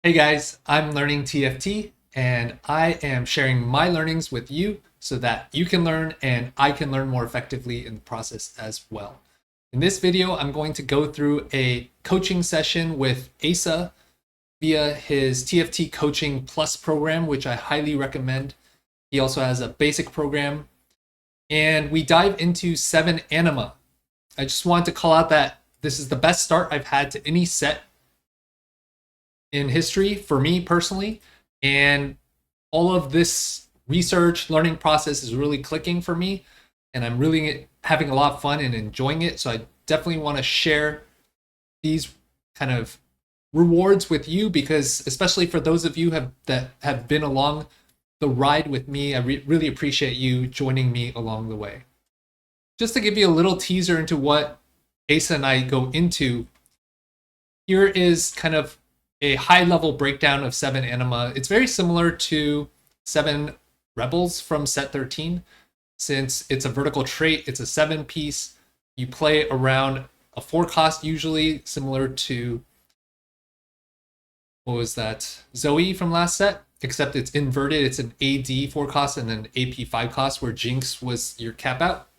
Hey guys, I'm learning TFT and I am sharing my learnings with you so that you can learn and I can learn more effectively in the process as well. In this video, I'm going to go through a coaching session with Aesah via his TFT Coaching Plus program, which I highly recommend. He also has a basic program, and we dive into 7 Anima. I just want to call out that this is the best start I've had to any set in history for me personally, and all of this research learning process is really clicking for me, and I'm really having a lot of fun and enjoying it. So I definitely want to share these kind of rewards with you, because especially for those of you that have been along the ride with me, I really appreciate you joining me along the way. Just to give you a little teaser into what Aesah and I go into, here is kind of a high-level breakdown of 7 Anima. It's very similar to 7 Rebels from set 13. Since it's a vertical trait, it's a 7-piece. You play around a 4-cost usually, similar to, what was that, Zoe from last set, except it's inverted. It's an AD 4-cost and an AP 5-cost, where Jinx was your cap out.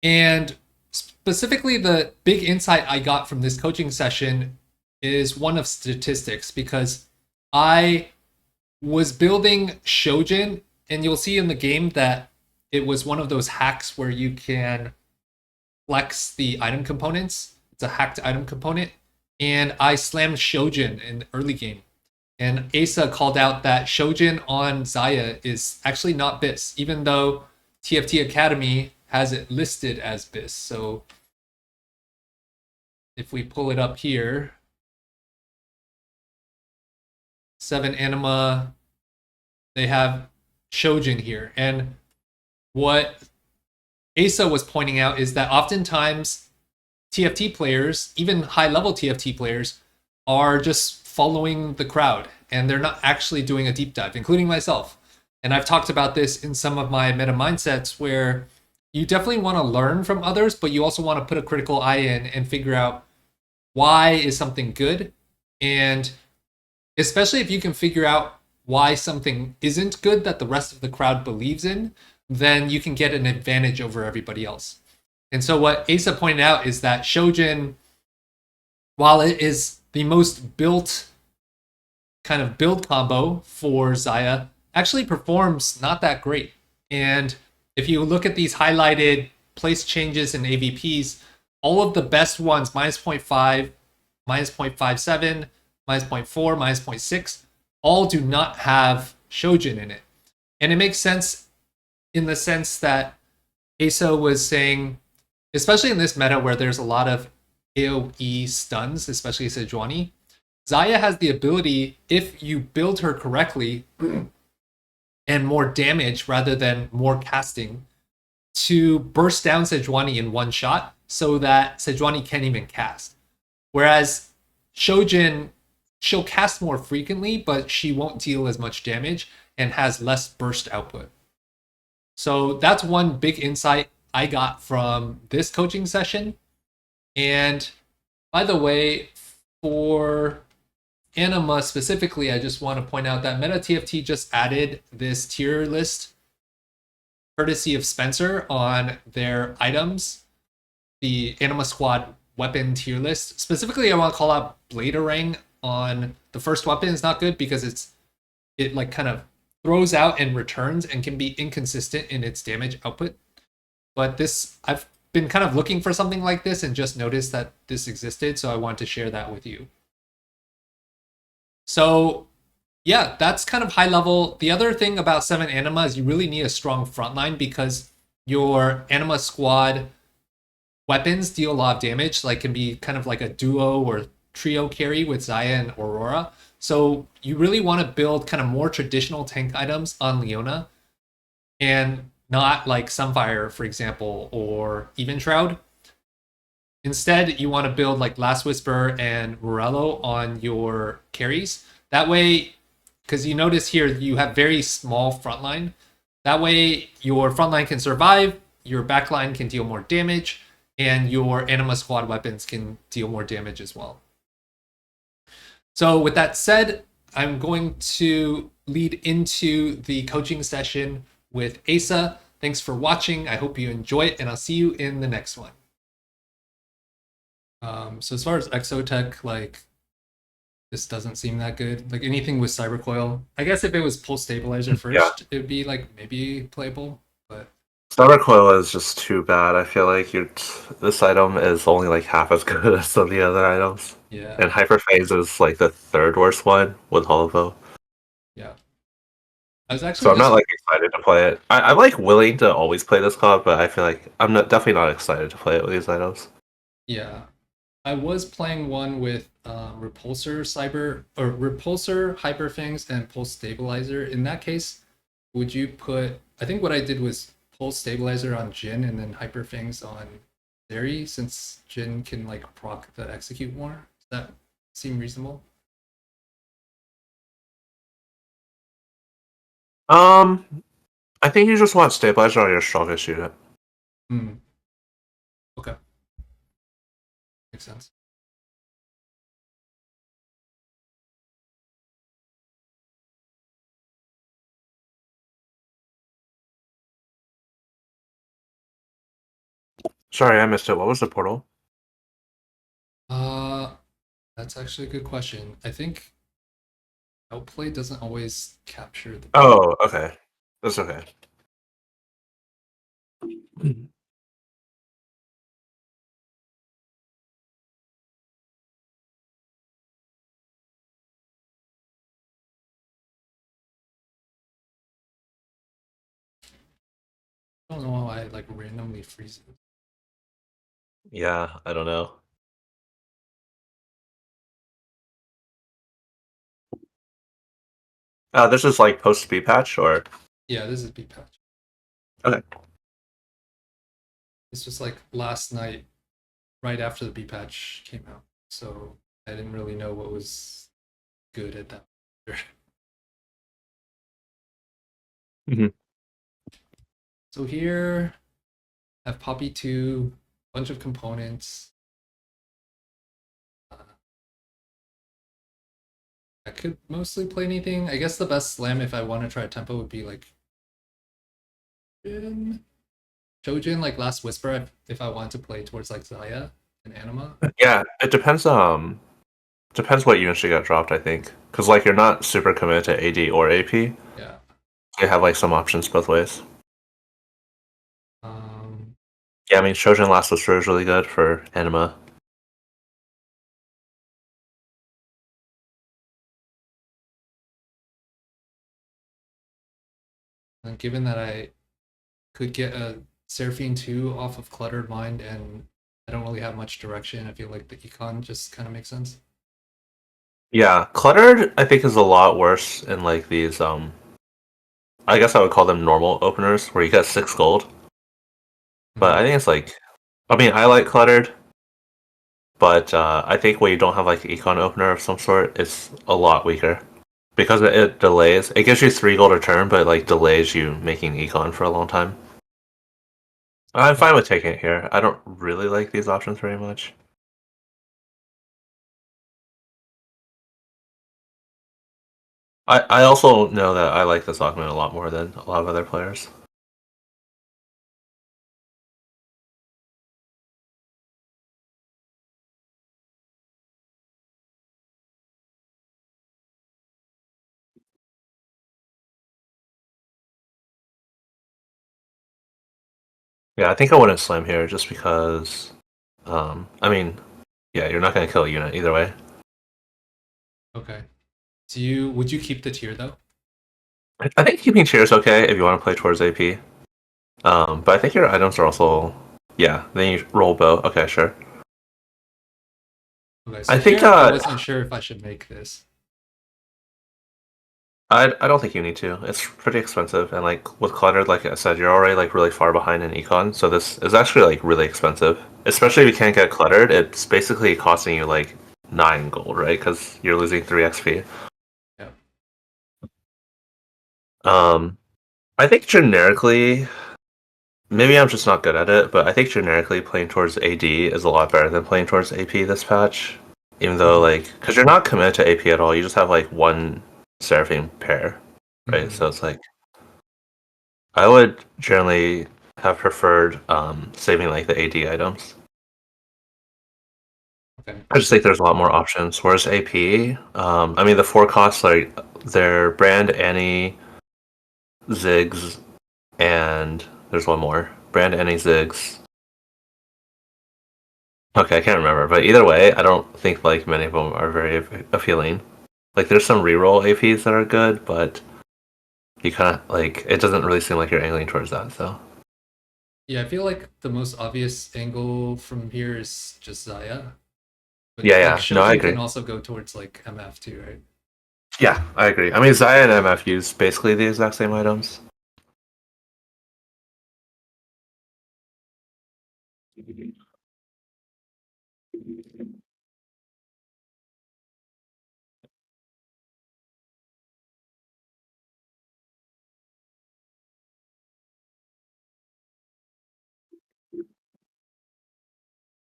And specifically, the big insight I got from this coaching session is one of statistics, because I was building Shojin, and you'll see in the game that it was one of those hacks where you can flex the item components. It's a hacked item component, and I slammed Shojin in the early game. And Aesah called out that Shojin on Xayah is actually not BIS, even though TFT Academy has it listed as BIS. So if we pull it up here, 7 Anima, they have Shojin here. And what Aesah was pointing out is that oftentimes TFT players, even high-level TFT players, are just following the crowd, and they're not actually doing a deep dive, including myself. And I've talked about this in some of my meta mindsets, where you definitely want to learn from others, but you also want to put a critical eye in and figure out why is something good. And especially if you can figure out why something isn't good that the rest of the crowd believes in, then you can get an advantage over everybody else. And so what Aesah pointed out is that Shojin, while it is the most built kind of build combo for Xayah, actually performs not that great. And if you look at these highlighted place changes in AVPs, all of the best ones, minus 0.5, minus 0.57, minus 0.4, minus 0.6, all do not have Shojin in it. And it makes sense in the sense that Aesah was saying, especially in this meta where there's a lot of AoE stuns, especially Sejuani, Xayah has the ability, if you build her correctly, and more damage rather than more casting, to burst down Sejuani in one shot so that Sejuani can't even cast. Whereas Shojin, she'll cast more frequently, but she won't deal as much damage and has less burst output. So that's one big insight I got from this coaching session. And by the way, for Anima specifically, I just want to point out that Meta TFT just added this tier list, courtesy of Spencer, on their items, the Anima Squad weapon tier list. Specifically, I want to call out Bladerang on the first weapon is not good, because it like kind of throws out and returns and can be inconsistent in its damage output. But this, I've been kind of looking for something like this and just noticed that this existed, so I want to share that with you. So yeah, that's kind of high level. The other thing about 7 Anima is you really need a strong frontline, because your Anima Squad weapons deal a lot of damage, like can be kind of like a duo or trio carry with Xayah and Aurora. So you really want to build kind of more traditional tank items on Leona, and not like Sunfire, for example, or even Shroud. Instead, you want to build like Last Whisper and Morello on your carries. That way, because you notice here you have very small frontline. That way your frontline can survive, your backline can deal more damage, and your Anima Squad weapons can deal more damage as well. So with that said, I'm going to lead into the coaching session with Aesah. Thanks for watching. I hope you enjoy it, and I'll see you in the next one. So as far as Exotech, like this doesn't seem that good. Like anything with Cybercoil, I guess if it was Pulse Stabilizer Yeah. first, it'd be like maybe playable. But Summer Coil is just too bad. I feel like this item is only like half as good as some of the other items. yeah, And Hyperphase is like the third worst one with Holovo. yeah. I was actually So I'm not just like excited to play it. I'm like willing to always play this card, but I feel like I'm not definitely not excited to play it with these items. yeah. I was playing one with Repulsor, Hyperfangs, and Pulse Stabilizer. In that case, would you put? I think what I did was Pulse Stabilizer on Jin and then Hyperfangs on Zeri, since Jin can like proc the execute more. Does that seem reasonable? Um, I think you just want Stabilizer on your strongest unit. Hmm. Okay, makes sense. Sorry, I missed it. What was the portal? Uh, that's actually a good question. I think outplay doesn't always capture the. Oh, okay. That's okay. I don't know how I like randomly freeze it. Yeah, I don't know. This is like post speed patch or Yeah, this is B patch. okay. It's just like last night, right after the B patch came out. So I didn't really know what was good at that. Mhm. So here I have Poppy 2, bunch of components. I could mostly play anything. I guess the best slam if I want to try a tempo would be like Chojin, like Last Whisper if I want to play towards like Zaya and Anima. Yeah, it depends. Depends what units you got dropped. I think because like you're not super committed to AD or AP. Yeah. You have like some options both ways. Um, Yeah, I mean Trojan Last Whisper is really good for Anima. and given that I could get a Seraphine 2 off of Cluttered Mind and I don't really have much direction, I feel like the econ just kind of makes sense. Yeah, Cluttered I think is a lot worse in like these I guess I would call them normal openers where you get 6 gold. But I Mm. think it's like I mean I like Cluttered, but I think when you don't have like econ opener of some sort, it's a lot weaker. Because it delays. It gives you 3 gold a turn, but like delays you making econ for a long time. I'm fine with taking it here. I don't really like these options very much. I also know that I like this augment a lot more than a lot of other players. Yeah, I think I wouldn't slam here just because. I mean, yeah, you're not going to kill a unit either way. Okay. Would you keep the tier though? I think keeping cheer is okay if you want to play towards AP. But I think your items are also. Yeah, then you roll bow. Okay, sure. Okay, so I think here I wasn't sure if I should make this. I don't think you need to. It's pretty expensive, and like with cluttered, like I said, you're already like really far behind in econ, so this is actually like really expensive. Especially if you can't get cluttered, it's basically costing you like 9 gold, right? Because you're losing 3 XP. Yeah. Um, I think generically, maybe I'm just not good at it, but I think generically playing towards AD is a lot better than playing towards AP this patch. Even though like, because you're not committed to AP at all, you just have like one Seraphim pair, right? So it's like I would generally have preferred saving like the AD items. Okay. I just think there's a lot more options. Whereas AP, I mean the four costs like they're Brand, Annie, Ziggs, and there's one more. Brand, Annie, Ziggs. Okay, I can't remember, but either way, I don't think like many of them are very appealing. Like there's some reroll APs that are good, but you kind of like it doesn't really seem like you're angling towards that. So Yeah, I feel like the most obvious angle from here is just Zaya. But yeah, like yeah, no, I Shojin can agree. also go towards like MF too, right? Yeah, I agree. I mean, Xayah and MF use basically the exact same items.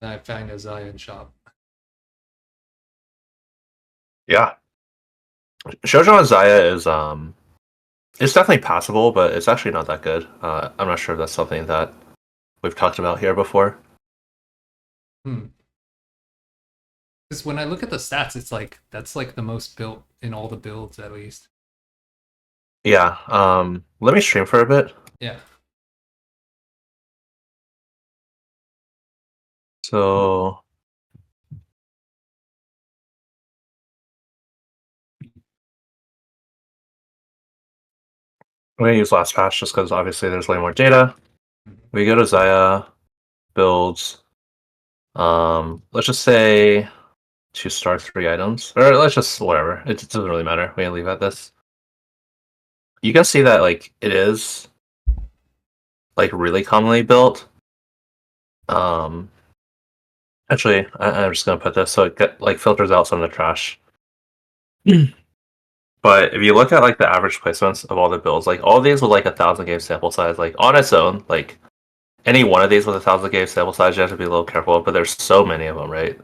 And I found a Zaya in shop. Yeah, Shoujo and Xayah is it's definitely passable, but it's actually not that good. I'm not sure if that's something that we've talked about here before. Hmm. Because when I look at the stats, it's like that's like the most built in all the builds at least. Yeah, let me stream for a bit. Yeah. So I'm gonna use last patch just because obviously there's way more data. We go to Xayah builds. Let's just say 2-star 3 items, or let's just whatever. It doesn't really matter. We can leave at this. You can see that like it is like really commonly built. Um, actually, I'm just gonna put this so it like filters out some of the trash. But if you look at like the average placements of all the builds, like all of these with like 1,000 game sample size, like on its own, like any one of these with 1,000 game sample size, you have to be a little careful. But there's so many of them, right?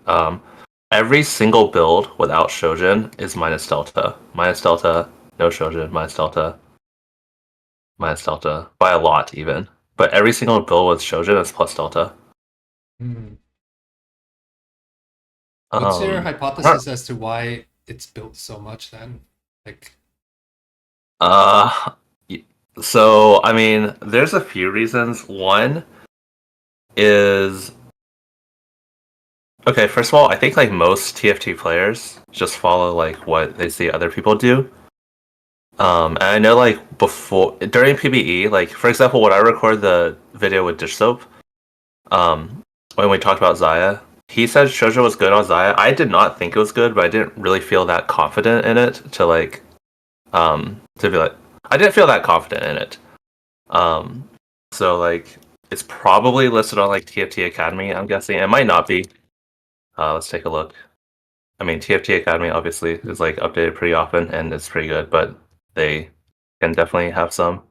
Every single build without Shojin is minus delta, no Shojin, minus delta by a lot even. But every single build with Shojin is plus delta. Hmm. What's your Um, hypothesis as to why it's built so much then? Like, uh, so I mean, there's a few reasons. One is okay. First of all, I think like most TFT players just follow like what they see other people do. And I know like before during PBE, like for example, when I record the video with Dish Soap, when we talked about Zaya, he said Shoujo was good on Zaya. I did not think it was good, but I didn't really feel that confident in it to be like I didn't feel that confident in it. Um, so like it's probably listed on like TFT Academy. I'm guessing it might not be. Let's take a look. I mean, TFT Academy obviously is like updated pretty often and it's pretty good, but they can definitely have some.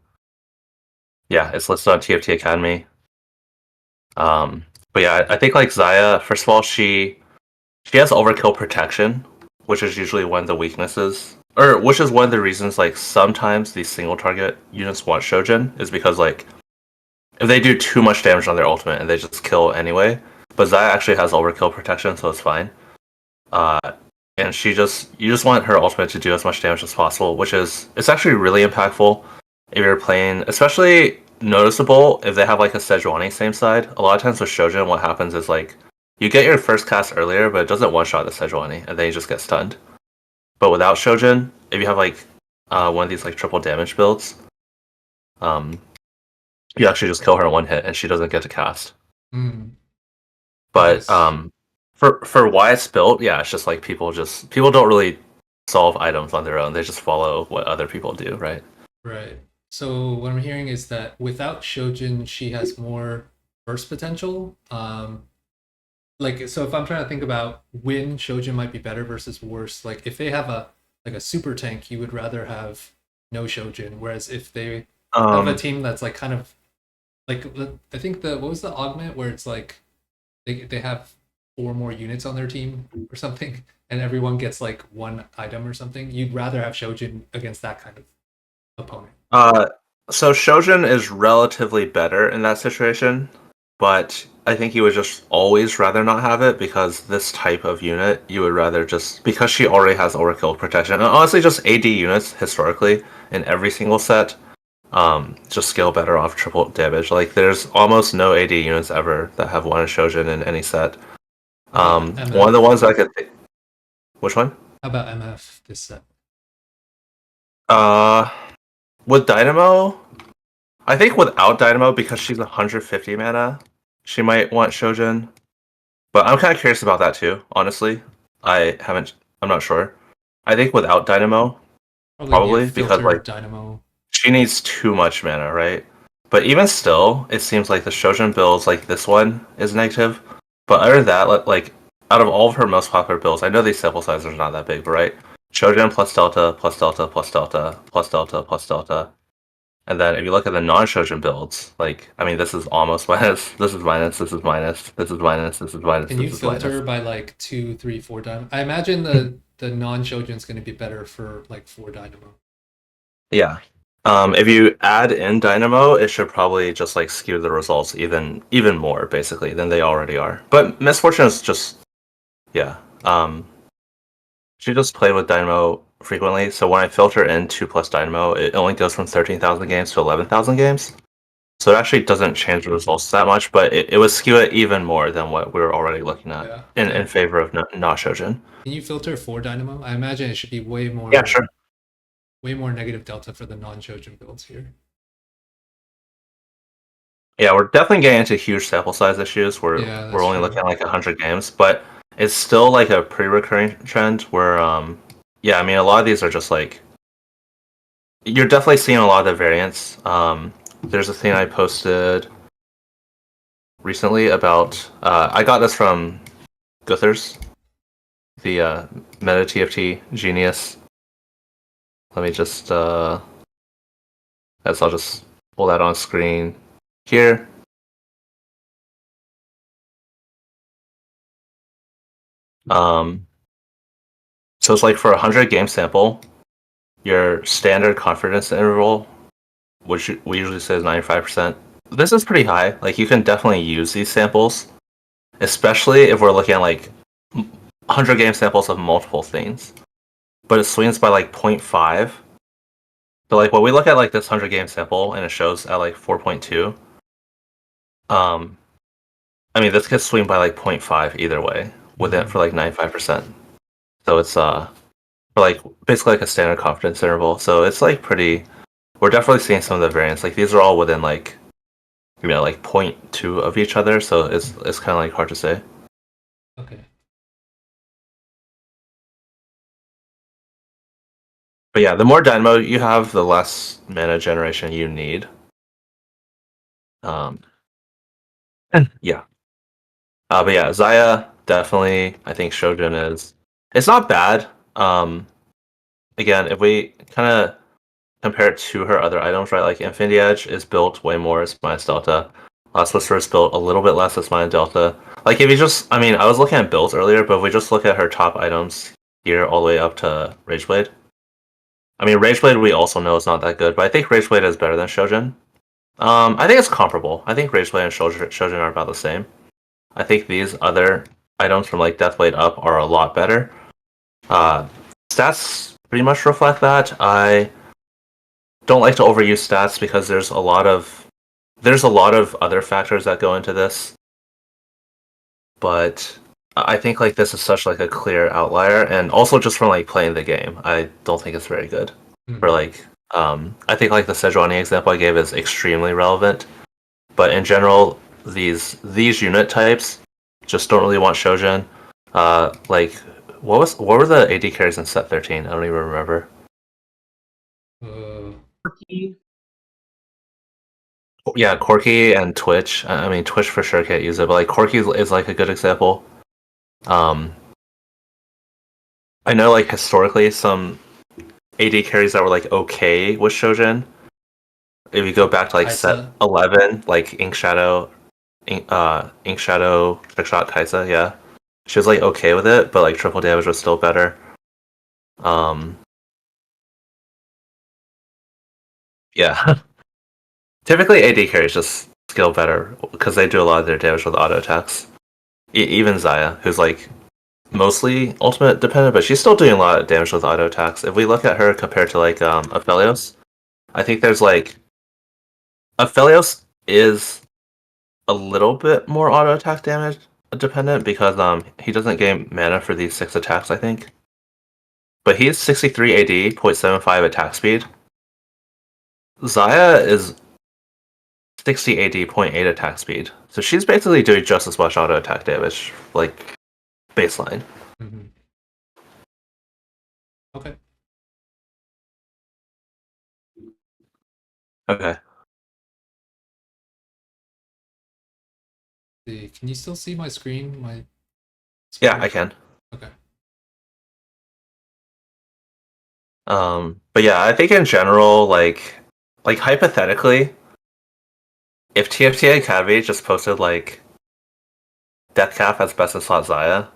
Yeah, it's listed on TFT Academy. But yeah, I think like Zaya, first of all, she has overkill protection, which is usually one of the weaknesses, or which is one of the reasons like sometimes these single target units want Shojin is because like if they do too much damage on their ultimate and they just kill anyway. But Zaya actually has overkill protection, so it's fine. Uh, and you just want her ultimate to do as much damage as possible, which is it's actually really impactful if you're playing, especially noticeable if they have like a Sejuani same side. A lot of times with Shojin, what happens is like you get your first cast earlier, but it doesn't one shot the Sejuani, and then you just get stunned. But without Shojin, if you have like one of these like triple damage builds, um, you actually just kill her in one hit, and she doesn't get to cast. hmm, But nice. for why it's built, yeah, it's just like people don't really solve items on their own. They just follow what other people do, right? Right. So what I'm hearing is that without Shojin, she has more burst potential. Like so if I'm trying to think about when Shojin might be better versus worse, like if they have a like a super tank, you would rather have no Shojin. Whereas if they have a Um, team that's like kind of like I think the what was the augment where it's like they have 4 more units on their team or something, and everyone gets like 1 item or something, you'd rather have Shojin against that kind of opponent. Uh, so Shojin is relatively better in that situation, but I think you would just always rather not have it because this type of unit, you would rather just because she already has overkill protection. And honestly, just AD units historically in every single set, just scale better off triple damage. Like there's almost no AD units ever that have one Shojin in any set. One of the ones I could. Which one? How about MF this set? Uh, with Dynamo, I think without Dynamo, because she's 150 mana, she might want Shojin. But I'm kind of curious about that too, honestly. I'm not sure. I think without Dynamo, Probably probably, because filter like Dynamo. she needs too much mana, right? But even still, it seems like the Shojin builds, like this one, is negative. But other than that, like out of all of her most popular builds, I know these sample sizes are not that big, but right? Shojin plus Delta, plus Delta, plus Delta, plus Delta, plus Delta. And then if you look at the non-Shojin builds, like, I mean, this is almost minus, this is minus, this is minus, this is minus, this is minus, Can you this is filter minus. by like 2, 3, 4 Dynamo? I imagine the non-Shojin is going to be better for like 4 Dynamo. Yeah. If you add in Dynamo, it should probably just like skew the results even more, basically, than they already are. But Misfortune is just, yeah. She just played with Dynamo frequently, so when I filter in 2 plus Dynamo, it only goes from 13,000 games to 11,000 games. So it actually doesn't change the results that much, but it would skew it even more than what we were already looking at Yeah. in favor of not Shojin. Can you filter 4 Dynamo? I imagine it should be Yeah, sure. way more negative delta for the non-Shojin builds here. Yeah, we're definitely getting into huge sample size issues. Yeah, We're that's only true. looking at like 100 games, but it's still like a pretty recurring trend where yeah, I mean a lot of these are just like you're definitely seeing a lot of the variants. There's a thing I posted recently about I got this from Guthers, the Meta TFT genius. Let me just I'll just pull that on screen here. Um, so it's like for a 100 game sample, your standard confidence interval, which we usually say is 95%. This is pretty high. Like you can definitely use these samples, especially if we're looking at like 100 game samples of multiple things. But it swings by like 0.5. So like when we look at like this 100 game sample and it shows at like 4.2, um, I mean this could swing by like 0.5 either way with it for like 95%. So it's for like basically like a standard confidence interval. So it's like pretty. We're definitely seeing some of the variants. Like these are all within like like 0.2 of each other. So it's kind of like hard to say. Okay. But yeah, the more dynamo you have, the less mana generation you need. Um, yeah. But yeah, Zaya definitely. I think Shojin is. It's not bad. Again, if we kind of compare it to her other items, right? Like Infinity Edge is built way more as minus Delta. Last Whisper is built a little bit less as minus Delta. Like if you just, I mean, I was looking at builds earlier, but if we just look at her top items here all the way up to Rageblade. I mean, Rageblade we also know is not that good, but I think Rageblade is better than Shojin. I think it's comparable. I think Rageblade and Shojin are about the same. I think these other items from like Deathblade up are a lot better. Stats pretty much reflect that. I don't like to overuse stats because there's a lot of other factors that go into this. But I think like this is such like a clear outlier, and also just from like playing the game, I don't think it's very good. For like, I think like the Sejuani example I gave is extremely relevant, but in general, these unit types just don't really want Shojin. Like what were the AD carries in set 13? I don't even remember. Yeah, Corki and Twitch. I mean, Twitch for sure can't use it, but like Corki is like a good example. Um, I know like historically some AD carries that were like okay with Shojin. If you go back to like set Aesah. 11, like Ink Shadow, Trickshot Kaisa, yeah. she was like okay with it, but like triple damage was still better. Um, yeah. Typically, AD carries just skill better because they do a lot of their damage with auto attacks. Even Xayah, who's like mostly ultimate dependent, but she's still doing a lot of damage with auto attacks. If we look at her compared to like Aphelios, I think there's like Aphelios is a little bit more auto attack damage dependent because he doesn't gain mana for these 6 attacks, I think. But he's 63 AD, 0.75 attack speed. Xayah is 60 AD, 0.8 attack speed. So she's basically doing just as much auto attack damage, like baseline. Mm-hmm. Okay. Okay. Can you still see my screen? Yeah, I can. Okay. But yeah, I think in general, like hypothetically, if TFT Academy just posted like Deathcap as best in slot Xayah,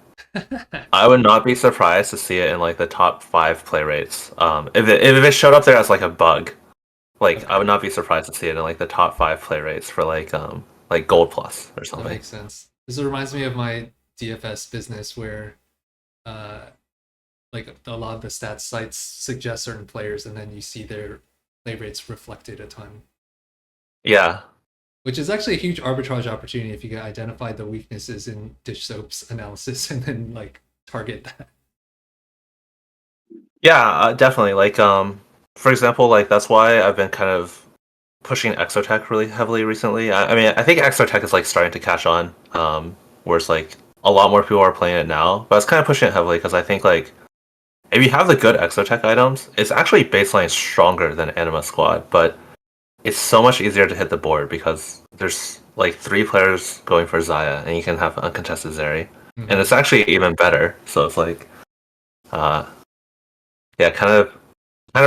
I would not be surprised to see it in like the top 5 play rates. If it showed up there as like a bug, like Okay. I would not be surprised to see it in like the top 5 play rates for like Gold Plus or That something. makes sense. This reminds me of my DFS business where uh like a lot of the stats sites suggest certain players and then you see their play rates reflected a ton. Yeah. Which is actually a huge arbitrage opportunity if you can identify the weaknesses in Dish Soap's analysis and then like target that. Yeah, definitely. Like, for example, like that's why I've been kind of pushing Exotech really heavily recently. I mean, I think Exotech is like starting to catch on, where it's like a lot more people are playing it now. But I was kind of pushing it heavily because I think like if you have the good Exotech items, it's actually baseline stronger than Anima Squad, but it's so much easier to hit the board because there's like 3 players going for Xayah, and you can have uncontested Zeri, and it's actually even better. So it's like, uh, yeah, kind of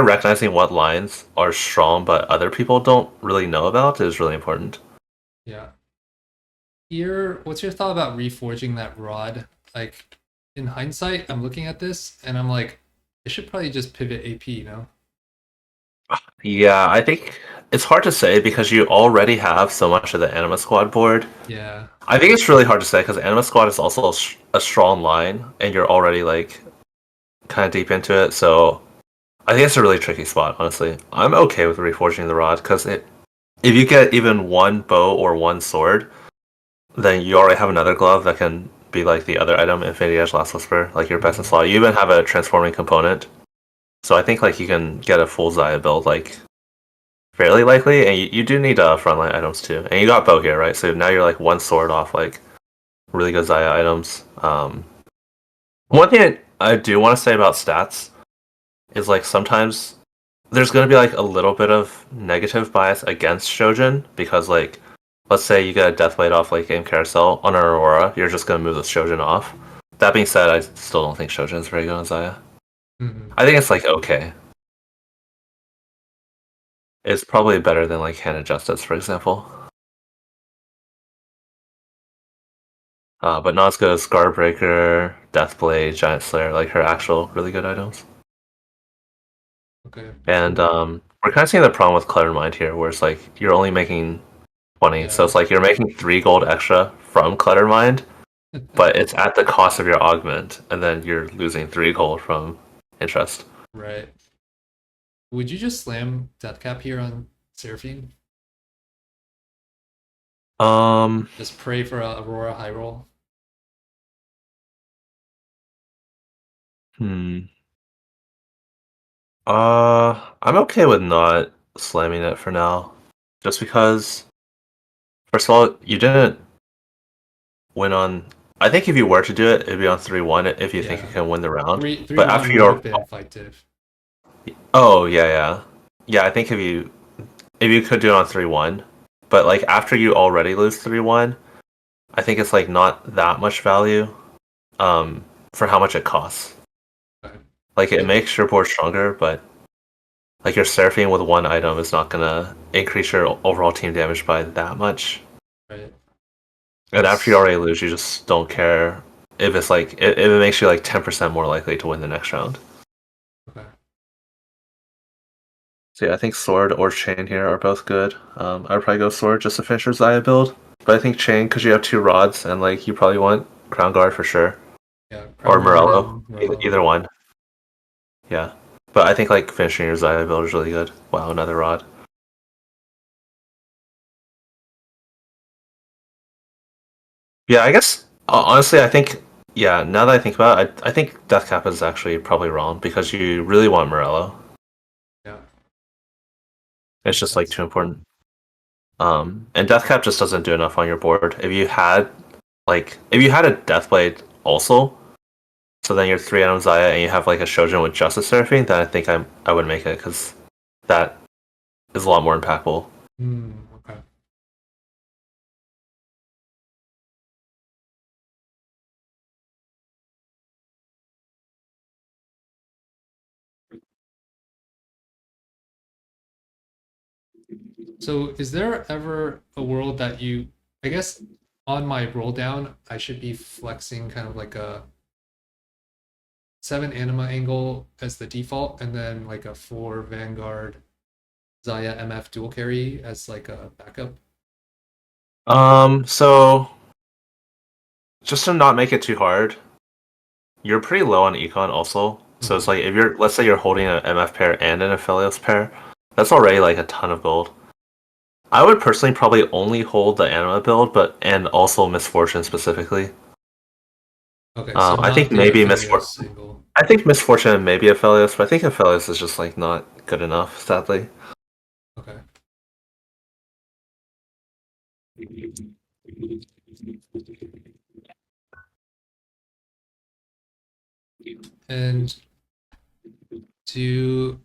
recognizing what lines are strong but other people don't really know about is really important. Yeah. What's your thought about reforging that rod? Like in hindsight, I'm looking at this and I'm like, it should probably just pivot AP, you know? Yeah, I think it's hard to say because you already have so much of the Anima Squad board. Yeah. I think it's really hard to say because Anima Squad is also a strong line, and you're already like kind of deep into it. So I think it's a really tricky spot. Honestly, I'm okay with reforging the rod because if you get even one bow or one sword, then you already have another glove that can be like the other item, Infinity Edge Last Whisper, like your best in slot. You even have a transforming component, so I think like you can get a full Xayah build like fairly likely, and you do need frontline items too. And you got bow here, right? So now you're like one sword off like really good Xayah items. One thing I do want to say about stats is like sometimes there's going to be like a little bit of negative bias against Shojin because like let's say you get a Deathblade off like game carousel on an Aurora, you're just going to move the Shojin off. That being said, I still don't think Shojin is very good on Xayah. I think it's like okay. It's probably better than like Hand of Justice, for example. But not as good as Scarbreaker, Deathblade, Giant Slayer, like her actual really good items. Okay. And we're kind of seeing the problem with Cluttered Mind here, where it's like you're only making 20, Yeah. so it's like you're making 3 gold extra from Cluttered Mind, but it's at the cost of your augment, and then you're losing 3 gold from interest. Right. Would you just slam Deathcap here on Seraphine? Just pray for a Aurora high roll? Hmm. I'm okay with not slamming it for now, just because. First of all, you didn't win on. I think if you were to do it, it'd be on 3-1 if you think you Yeah. can win the round. 3-1 But after would have your. been fight div. Oh, yeah. Yeah, I think if you could do it on 3-1, but like after you already lose 3-1, I think it's like not that much value for how much it costs. Okay. Like it makes your board stronger, but like your Seraphine with one item is not gonna increase your overall team damage by that much. Right. And after you already lose, you just don't care if it's like if it makes you like 10% more likely to win the next round. Okay. So yeah, I think sword or chain here are both good. I'd probably go sword just to finish your Xayah build, but I think chain because you have two rods and like you probably want crown guard for sure Yeah, or Crown Guard Morello, and Morello. either one. Yeah, but I think like finishing your Xayah build is really good. Wow, another rod. Yeah, I guess honestly, I think yeah. Now that I think about it, I think Death Cap is actually probably wrong because you really want Morello. Yeah, It's just like sense. too important. And Death Cap just doesn't do enough on your board. If you had a Deathblade also, so then you're three items Xayah and you have like a Shojin with Justice Surfing, then I think I would make it because that is a lot more impactful. Okay. So is there ever a world that you, I guess on my roll down, I should be flexing kind of like a 7 Anima angle as the default, and then like a 4 Vanguard Xayah MF dual carry as like a backup? So just to not make it too hard, you're pretty low on econ also. So it's Mhm. like if you're let's say you're holding an MF pair and an Aphelios pair, that's already like a ton of gold. I would personally probably only hold the Anima build, but and also Misfortune specifically. Okay, so I not think the maybe Misfortune. Aphelios angle. I think Misfortune and maybe Aphelios, but I think Aphelios is just like not good enough, sadly. Okay. And do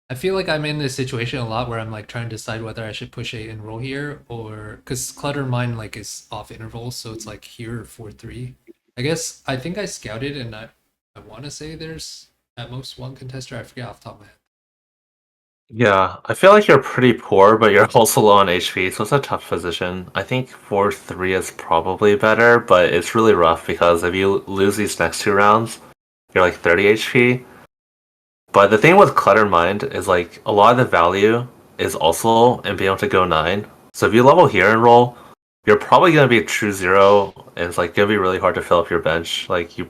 I feel like I'm in this situation a lot where I'm like trying to decide whether I should push 8 and roll here or because Clutter Mine like is off intervals, so it's like here or 4-3. I guess I think I scouted and I want to say there's at most one contester. I forget off the top of my head. Yeah, I feel like you're pretty poor, but you're also low on HP, so it's a tough position. I think 4-3 is probably better, but it's really rough because if you lose these next two rounds, you're like 30 HP. But the thing with Clutter Mind is like a lot of the value is also in being able to go 9. So if you level here and roll, you're probably gonna be a true zero, and it's like gonna be really hard to fill up your bench. You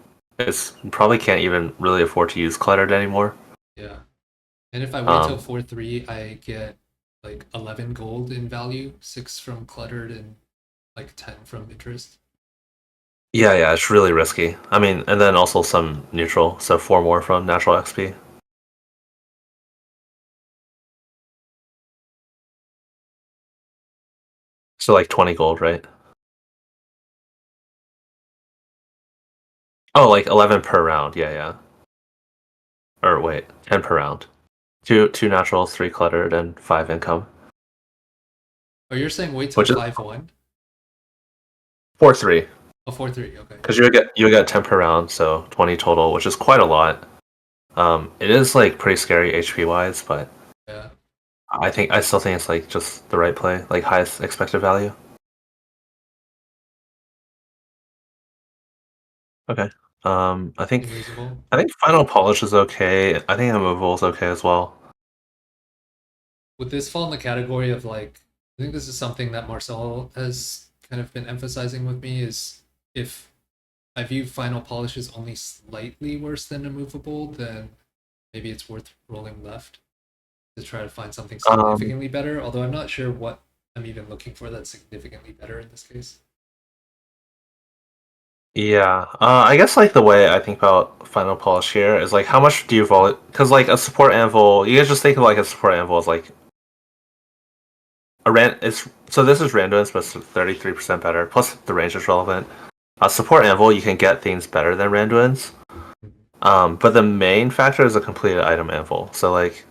probably can't even really afford to use Cluttered anymore. Yeah. And if I wait till Um, 4-3, I get like 11 gold in value, 6 from cluttered and like 10 from interest. yeah, it's really risky. I mean, and then also some neutral, so 4 more from natural XP. So like 20 gold, right? Oh, like 11 per round. Yeah. Or wait, 10 per round. Two naturals, 3 cluttered, and 5 income, Oh, you're saying wait till which is 5-1? 4-3. Oh, 4-3. Okay. Because you get 10 per round, so 20 total, which is quite a lot. It is like pretty scary HP wise, but Yeah. I still think it's like just the right play, like highest expected value. Okay. I think Invisible. I think final polish is okay. I think immovable is okay as well. Would this fall in the category of like, I think this is something that Marcel has kind of been emphasizing with me is if I view final polish as only slightly worse than immovable, then maybe it's worth rolling left to try to find something Um, significantly better. Although I'm not sure what I'm even looking for that's significantly better in this case. yeah. I guess like the way I think about final polish here is like how much do you vol? Because like a support anvil, you guys just think of like a support anvil as like a ran. It's so this is randomness, but it's 33% better. Plus the range is relevant. A support anvil, you can get things better than Randuin's. But the main factor is a completed item anvil. So like,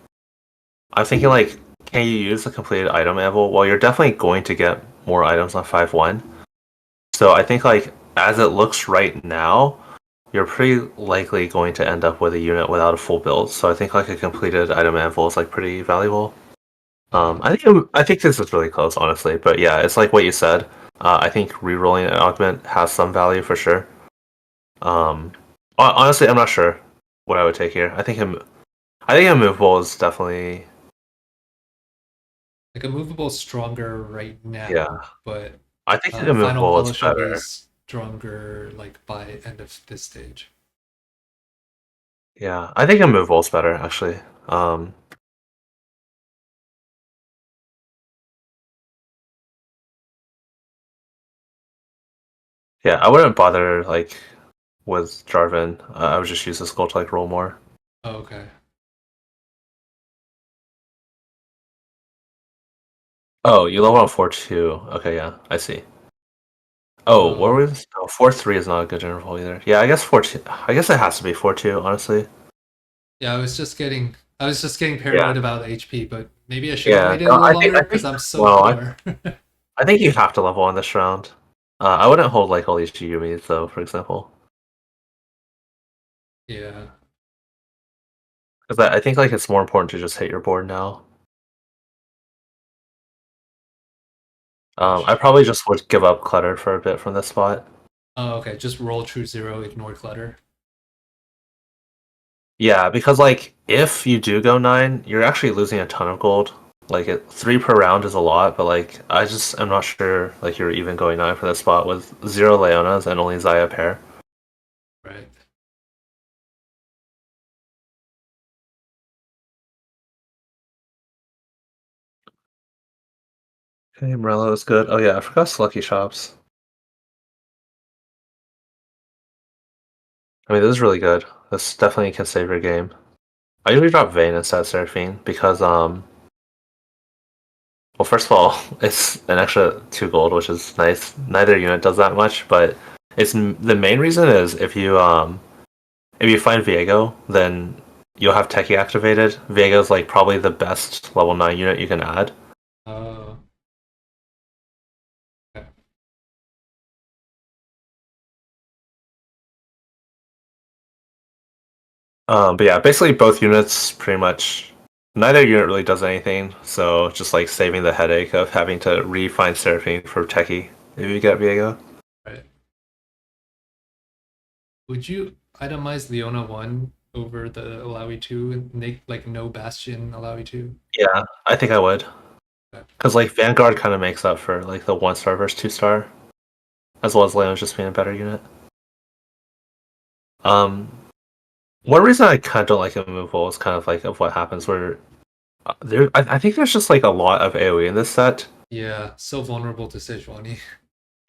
I'm thinking like, can you use a completed item anvil? Well, you're definitely going to get more items on 5-1. So I think like, as it looks right now, you're pretty likely going to end up with a unit without a full build. So I think like a completed item anvil is like pretty valuable. I think this is really close, honestly. But yeah, it's like what you said. I think rerolling an augment has some value for sure. Um, Honestly, I'm not sure what I would take here. I think immovable is definitely Like a movable stronger right yeah. now, but I think final immovable is polish will be better. stronger like by end of this stage. Yeah, I think immovable is better actually. Um, yeah, I wouldn't bother like with Jarvan. I would just use this gold to like roll more. Oh, okay. Oh, you level on 4-2. Okay, yeah, I see. Oh, what Um, was? Oh, 4-3 is not a good interval either. Yeah, I guess 4-2. I guess it has to be 4-2, honestly. yeah, I was just getting Yeah, paranoid about HP, but maybe I should have yeah. waited a No, little I longer because think. I'm so Well, far. I think you have to level on this round. I wouldn't hold like all these Yumis though, for example, Yeah. because I think like it's more important to just hit your board now. I probably just would give up cluttered for a bit from this spot. Oh, okay. Just roll true zero, ignore clutter. Yeah, because like if you do go 9, you're actually losing a ton of gold. Like 3 per round is a lot, but like I just am not sure like you're even going 9 for this spot with 0 Leonas and only Zaya pair. Right. Okay, Morello is good. Oh yeah, I forgot Lucky Shops. I mean, this is really good. This definitely can save your game. I usually drop Vayne instead of Seraphine because well, first of all, it's an extra 2 gold, which is nice. Neither unit does that much, but the main reason is if you find Viego, then you'll have Techie activated. Viego's like probably the best level 9 unit you can add. Oh, okay. But yeah, basically both units pretty much neither unit really does anything, so just like saving the headache of having to re-find Seraphine for Techie if you get Viego. Right. Would you itemize Leona 1 over the Alawi 2 and make like no Bastion Alawi 2? Yeah, I think I would. Okay. Because like Vanguard kind of makes up for like the 1 star versus 2 star, as well as Leon's just being a better unit. Um, One reason I kind of don't like removal is kind of like of what happens where I think there's just like a lot of AoE in this set. Yeah, so vulnerable to Sejuani.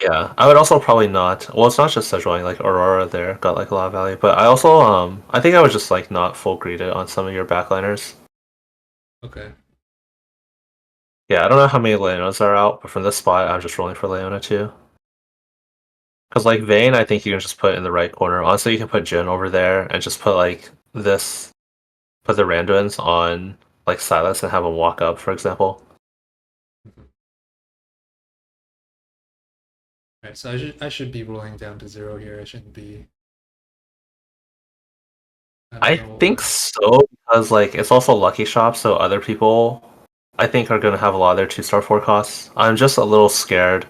Yeah, I would also probably not. Well, it's not just Sejuani, like Aurora there got like a lot of value, but I think I would just like not full greed it on some of your backliners. Okay. Yeah, I don't know how many Leonas are out, but from this spot, I'm just rolling for Leona too. Because like Vayne, I think you can just put in the right corner. Honestly, you can put Jin over there and just put like this, put the Randuins on like Silas and have him walk up, for example. Mhm. Right, so I should be rolling down to 0 here. I shouldn't be. I don't I know think why. so because like it's also Lucky Shop, so other people I think are gonna have a lot of their 2 star forecasts. I'm just a little scared.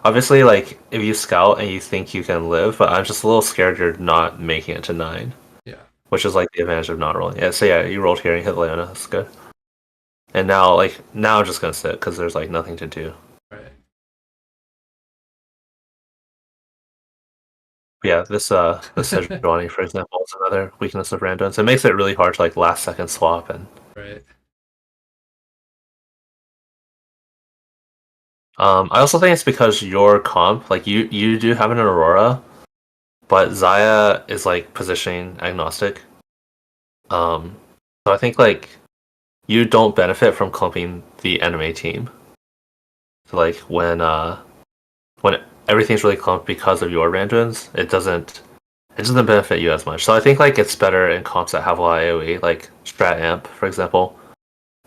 Obviously, like if you scout and you think you can live, but I'm just a little scared you're not making it to 9, Yeah. which is like the advantage of not rolling. Yeah, so yeah, you rolled here and you hit Leona. That's good. And now I'm just gonna sit because there's like nothing to do. Right. But yeah, this Sejuani, for example, is another weakness of randoms. It makes it really hard to like last second swap and Right. I also think it's because your comp, like you do have an Aurora, but Zaya is like positioning agnostic. So I think like you don't benefit from clumping the enemy team. So like when everything's really clumped because of your randoms, it doesn't benefit you as much. So I think like it's better in comps that have a lot of AoE, like Strat Amp, for example.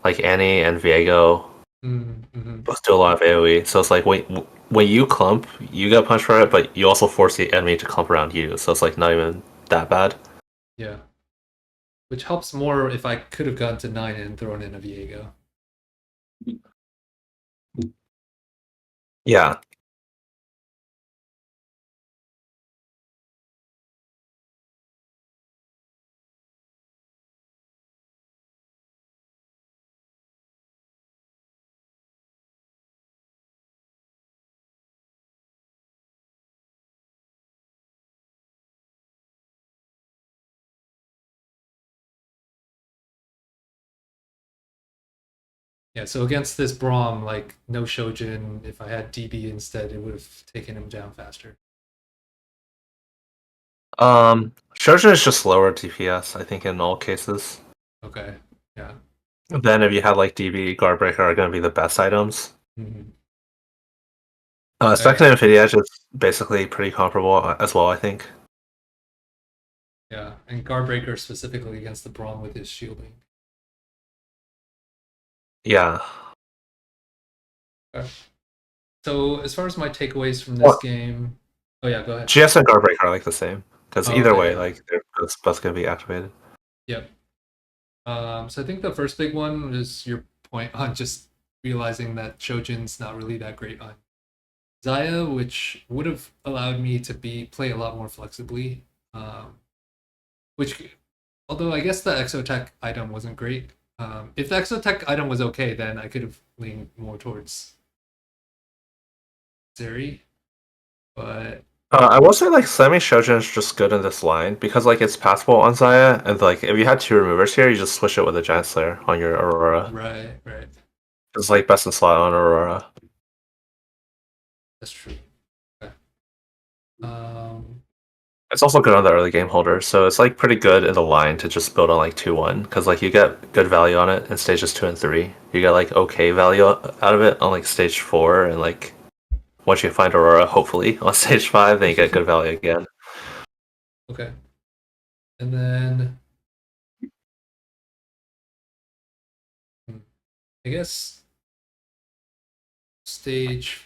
Like Annie and Viego Mm-hmm. both do a lot of AoE. So it's like when you clump, you get punched for it, but you also force the enemy to clump around you. So it's like not even that bad. Yeah. Which helps more if I could have gone to 9 and thrown in a Viego. Yeah, Yeah, so against this Braum, like no Shojin, if I had DB instead, it would have taken him down faster. Shojin is just lower DPS, I think, in all cases. Okay. Yeah. Then if you had like DB, Guardbreaker are going to be the best items. Mhm. Second Okay. Infinity Edge is basically pretty comparable as well, I think. Yeah, and Guardbreaker specifically against the Braum with his shielding. Yeah. Okay. So as far as my takeaways from this Well, game, oh yeah, go ahead. GS and Guardbreaker are like the same because Oh, either okay, way, yeah, like they're both going to be activated. yep. So I think the first big one is your point on just realizing that Shojin's not really that great on Zaya, which would have allowed me to be play a lot more flexibly. Which, although I guess the Exotech item wasn't great. If the Exotech item was okay, then I could have leaned more towards Zeri. But I will say like Semi Shojin is just good in this line because like it's passable on Zaya, and like if you had two removers here, you just switch it with a Giant Slayer on your Aurora. right, right, It's like best in slot on Aurora. that's true. Okay. Um, It's also good on the early game holder, so it's like pretty good in the line to just build on like 2-1 because like you get good value on it in stages 2 and 3. You get like okay value out of it on like stage 4, and like once you find Aurora, hopefully on stage 5, then you get good value again. okay, and then I guess stage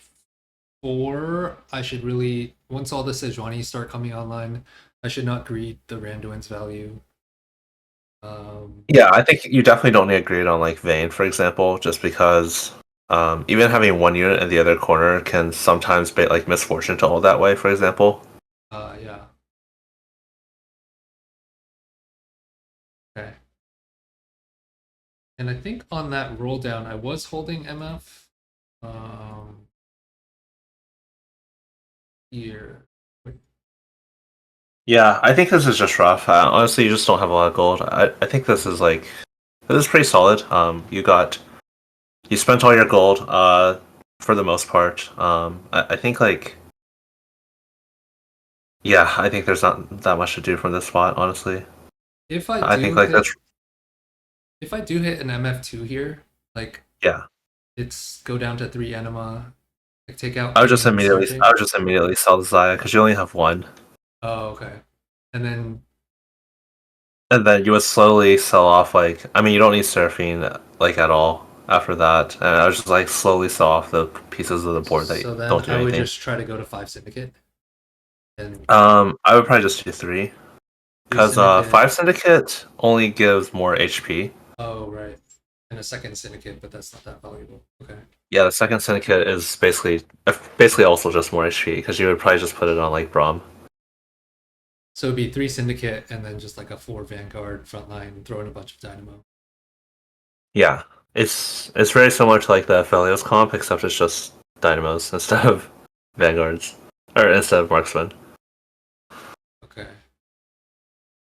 4, I should really once all the Sejuani start coming online, I should not greed the Randuin's value. Um, Yeah, I think you definitely don't need a grade on like Vayne, for example, just because even having one unit in the other corner can sometimes be like misfortune to hold that way, for example. yeah, okay. And I think on that roll down, I was holding MF. Um, here. Yeah, I think this is just rough. Honestly, you just don't have a lot of gold. I think this is pretty solid. You spent all your gold for the most part. I think like yeah, I think there's not that much to do from this spot, honestly. If I I think do like hit, that's if I do hit an MF2 here, like yeah. it's go down to 3 anima, like take out I would just King and immediately Surfing. I would just immediately sell the Zaya because you only have one. Oh, okay. And then And then you would slowly sell off like I mean you don't need surfing like at all after that. And I was just like slowly sell off the pieces of the board that so then don't do I would anything. just try to go to 5 syndicate and I would probably just do three. three Because syndicate. 5 Syndicate only gives more HP. Oh, right. And a second syndicate, but that's not that valuable. Okay. Yeah, the second Syndicate is basically also just more HP because you would probably just put it on like Braum. So it'd be 3 syndicate and then just like a 4 Vanguard frontline, throw in a bunch of dynamo. Yeah, it's very similar to like the Felios comp, except it's just Dynamos instead of Vanguards or instead of Marksman. Okay.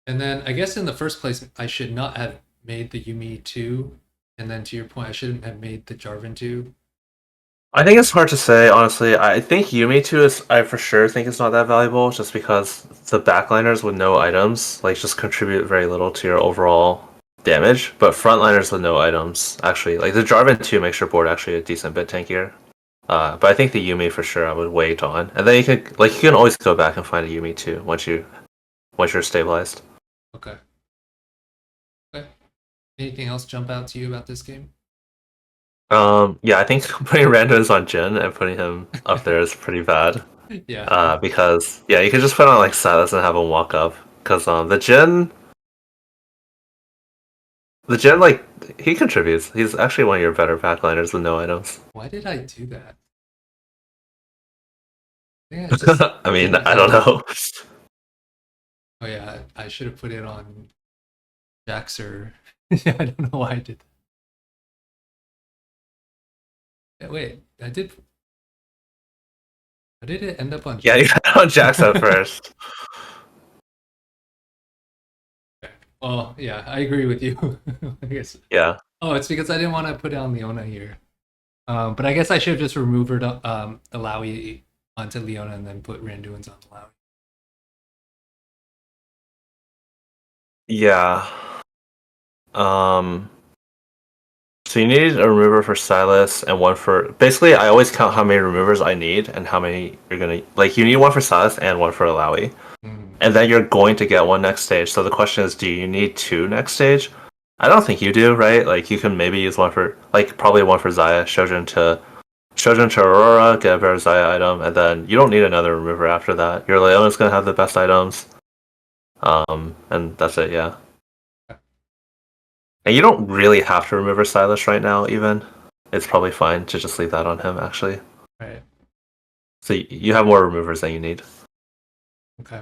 And then I guess in the first place, I should not have made the Yumi 2. And then to your point, I shouldn't have made the Jarvan 2. I think it's hard to say, honestly. I think Yumi too is. I for sure think it's not that valuable, just because the backliners with no items like just contribute very little to your overall damage. But frontliners with no items actually, like the Jarvan 2 makes your board actually a decent bit tankier. But I think the Yumi for sure I would wait on, and then you can always go back and find a Yumi too once you're stabilized. Okay. Okay. Anything else jump out to you about this game? Yeah, I think putting Randos on Jin and putting him up there is pretty bad. Yeah. Because yeah, you can just put on like Silas and have him walk up. Because the Jin like he contributes. He's actually one of your better backliners with no items. Why did I do that? I think I just I mean, didn't I don't have. know. Oh, yeah. I should have put it on Jaxer. Yeah, I don't know why I did that. Yeah, wait, I did. How did it end up on Yeah, you Jax? had on Jackson first. Okay. Well, yeah, I agree with you. I guess Yeah. Oh, it's because I didn't want to put down Leona here. But I guess I should have just removed Alawi onto Leona and then put Randuin's on Alawi. Yeah. Um. So you need a remover for Silas and one for. Basically, I always count how many removers I need and how many you're gonna like. You need one for Silas and one for Alawi, and then you're going to get one next stage. So the question is, do you need two next stage? I don't think you do, right? Like you can maybe use one for like probably one for Zaya, Shojin to Aurora, get a better Zaya item, and then you don't need another remover after that. Your Leona's gonna have the best items, and that's it. Yeah. And you don't really have to remove Silas right now, even. It's probably fine to just leave that on him, actually. Right. So you have more removers than you need. Okay.